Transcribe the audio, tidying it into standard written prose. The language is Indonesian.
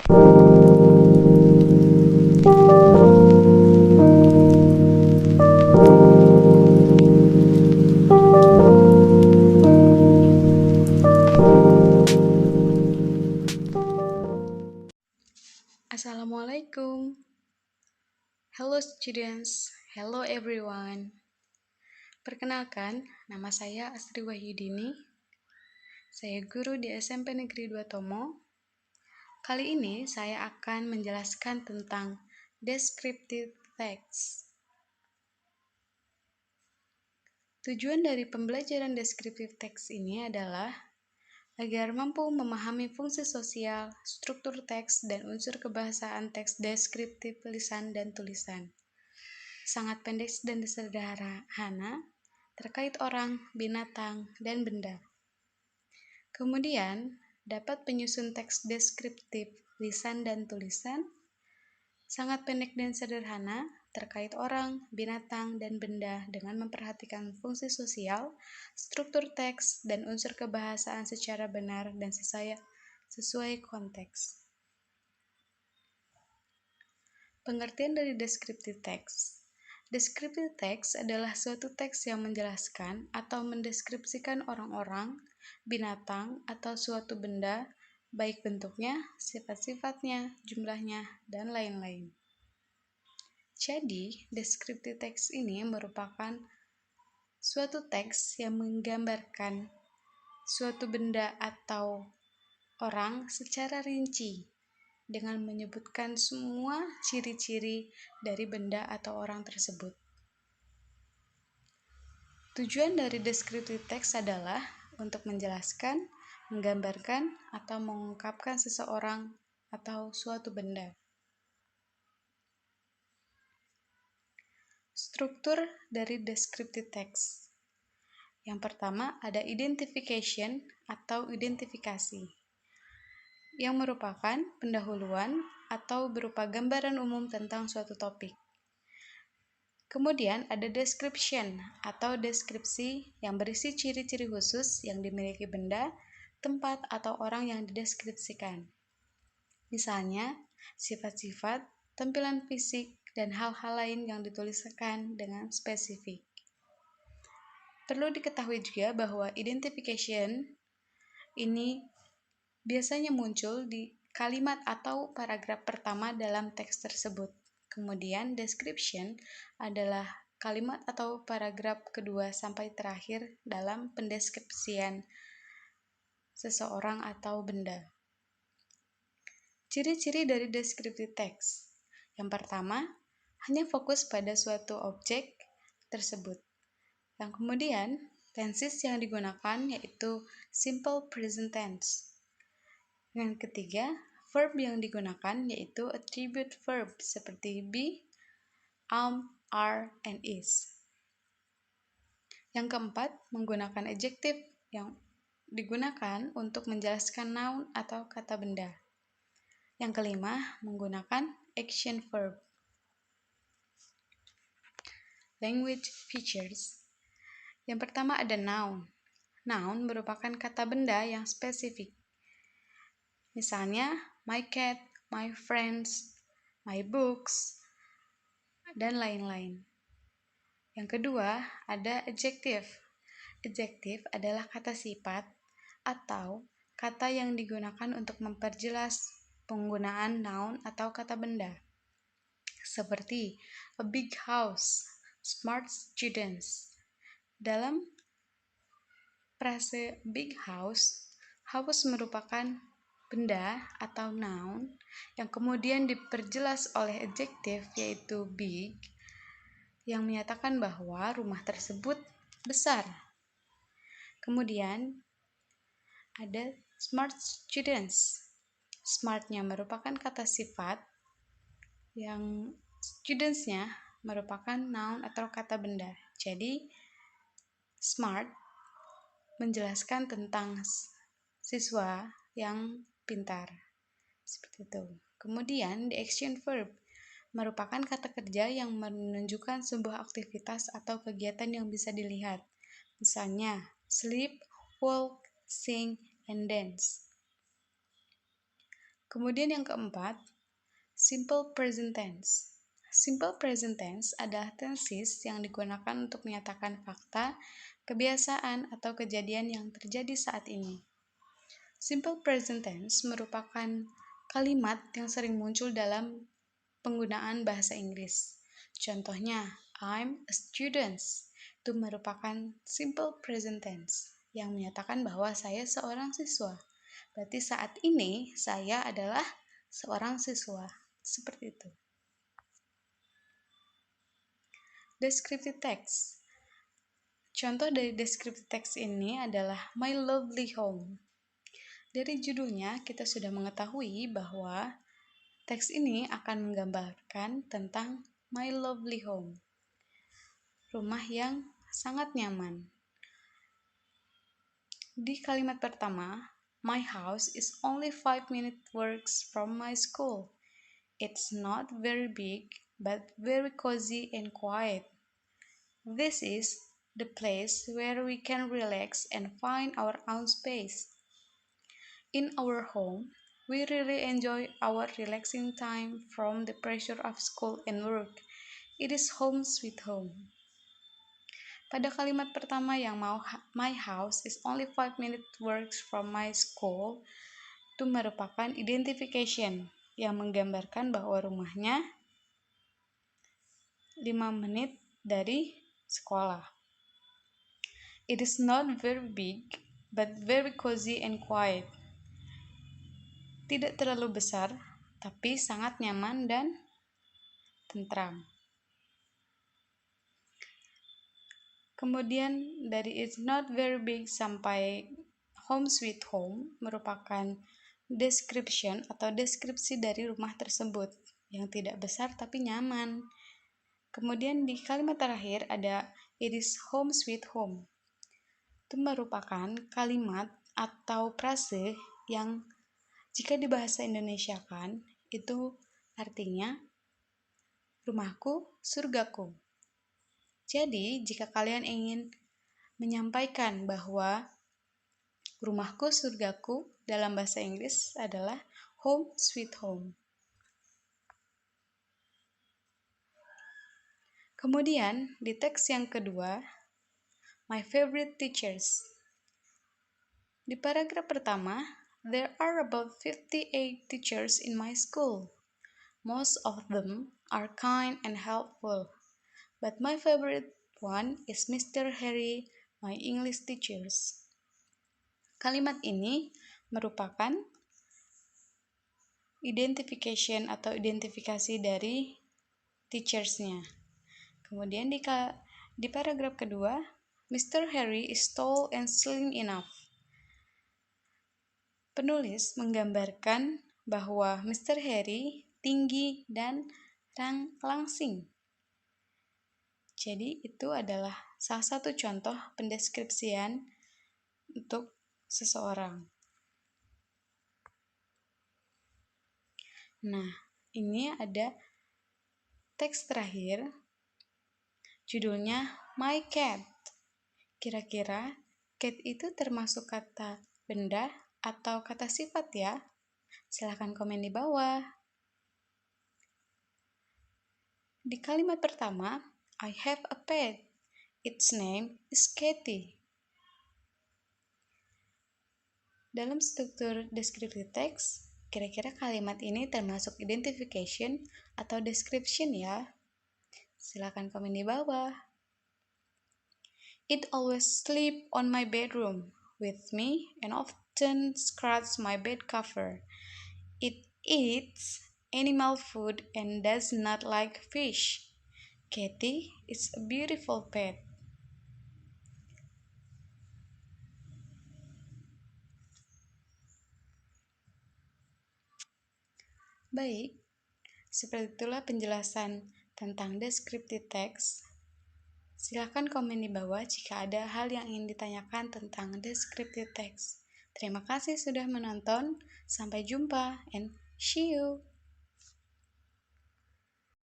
Assalamualaikum. Hello students, hello everyone. Perkenalkan, nama saya Astri Wahyudini. Saya guru di SMP Negeri 2 Tomo. Kali ini saya akan menjelaskan tentang descriptive text. Tujuan dari pembelajaran descriptive text ini adalah agar mampu memahami fungsi sosial, struktur teks, dan unsur kebahasaan teks deskriptif lisan dan tulisan. Sangat pendek dan sederhana terkait orang, binatang, dan benda. Kemudian, dapat penyusun teks deskriptif lisan dan tulisan, sangat pendek dan sederhana terkait orang, binatang, dan benda dengan memperhatikan fungsi sosial, struktur teks, dan unsur kebahasaan secara benar dan sesuai konteks. Pengertian dari descriptive text. Descriptive text adalah suatu teks yang menjelaskan atau mendeskripsikan orang-orang, binatang, atau suatu benda, baik bentuknya, sifat-sifatnya, jumlahnya, dan lain-lain. Jadi, descriptive text ini merupakan suatu teks yang menggambarkan suatu benda atau orang secara rinci dengan menyebutkan semua ciri-ciri dari benda atau orang tersebut. Tujuan dari descriptive text adalah untuk menjelaskan, menggambarkan, atau mengungkapkan seseorang atau suatu benda. Struktur dari descriptive text. Yang pertama ada identification atau identifikasi, yang merupakan pendahuluan atau berupa gambaran umum tentang suatu topik. Kemudian ada description atau deskripsi yang berisi ciri-ciri khusus yang dimiliki benda, tempat, atau orang yang dideskripsikan. Misalnya, sifat-sifat, tampilan fisik, dan hal-hal lain yang dituliskan dengan spesifik. Perlu diketahui juga bahwa identification ini biasanya muncul di kalimat atau paragraf pertama dalam teks tersebut. Kemudian description adalah kalimat atau paragraf kedua sampai terakhir dalam pendeskripsian seseorang atau benda. Ciri-ciri dari descriptive text. Yang pertama, hanya fokus pada suatu objek tersebut. Yang kemudian, tenses yang digunakan yaitu simple present tense. Yang ketiga, verb yang digunakan yaitu attribute verb seperti be, are, and is. Yang keempat, menggunakan adjective yang digunakan untuk menjelaskan noun atau kata benda. Yang kelima, menggunakan action verb. Language features. Yang pertama ada noun. Noun merupakan kata benda yang spesifik. Misalnya, my cat, my friends, my books, dan lain-lain. Yang kedua, ada adjective. Adjective adalah kata sifat atau kata yang digunakan untuk memperjelas penggunaan noun atau kata benda. Seperti a big house, smart students. Dalam frase big house, house merupakan benda atau noun yang kemudian diperjelas oleh adjektif yaitu big yang menyatakan bahwa rumah tersebut besar. Kemudian ada smart students. Smartnya merupakan kata sifat yang studentsnya merupakan noun atau kata benda. Jadi smart menjelaskan tentang siswa yang pintar. Seperti itu. Kemudian the action verb merupakan kata kerja yang menunjukkan sebuah aktivitas atau kegiatan yang bisa dilihat. Misalnya sleep, walk, sing, and dance. Kemudian yang keempat, simple present tense. Simple present tense adalah tenses yang digunakan untuk menyatakan fakta, kebiasaan, atau kejadian yang terjadi saat ini. Simple present tense merupakan kalimat yang sering muncul dalam penggunaan bahasa Inggris. Contohnya, I'm a student. Itu merupakan simple present tense yang menyatakan bahwa saya seorang siswa. Berarti saat ini saya adalah seorang siswa. Seperti itu. Descriptive text. Contoh dari descriptive text ini adalah My Lovely Home. Dari judulnya kita sudah mengetahui bahwa teks ini akan menggambarkan tentang My Lovely Home. Rumah yang sangat nyaman. Di kalimat pertama, My house is only 5-minute walks from my school. It's not very big, but very cozy and quiet. This is the place where we can relax and find our own space. In our home, we really enjoy our relaxing time from the pressure of school and work. It is home sweet home. Pada kalimat pertama yang my house is only 5-minute walks from my school, itu merupakan identification yang menggambarkan bahwa rumahnya 5 menit dari sekolah. It is not very big, but very cozy and quiet. Tidak terlalu besar, tapi sangat nyaman dan tentram. Kemudian dari it's not very big sampai home sweet home merupakan description atau deskripsi dari rumah tersebut yang tidak besar tapi nyaman. Kemudian di kalimat terakhir ada it is home sweet home. Itu merupakan kalimat atau frase yang jika di bahasa Indonesia kan itu artinya rumahku surgaku. Jadi jika kalian ingin menyampaikan bahwa rumahku surgaku dalam bahasa Inggris adalah home sweet home. Kemudian di teks yang kedua, my favorite teachers. Di paragraf pertama, there are about 58 teachers in my school. Most of them are kind and helpful, but my favorite one is Mr. Harry, my English teachers. Kalimat ini merupakan identification atau identifikasi dari teachers-nya. Kemudian di paragraf kedua, Mr. Harry is tall and slim enough. Penulis menggambarkan bahwa Mr. Harry tinggi dan langsing. Jadi itu adalah salah satu contoh pendeskripsian untuk seseorang. Nah, ini ada teks terakhir. Judulnya My Cat. Kira-kira cat itu termasuk kata benda atau kata sifat ya? Silahkan komen di bawah. Di kalimat pertama, I have a pet. Its name is Katie. Dalam struktur descriptive text, kira-kira kalimat ini termasuk identification atau description ya? Silahkan komen di bawah. It always sleep on my bedroom with me and often scratch my bed cover. It eats animal food and does not like fish. Katie is a beautiful pet. Baik, seperti itulah penjelasan tentang descriptive text. Silahkan komen di bawah jika ada hal yang ingin ditanyakan tentang descriptive text. Terima kasih sudah menonton. Sampai jumpa and see you.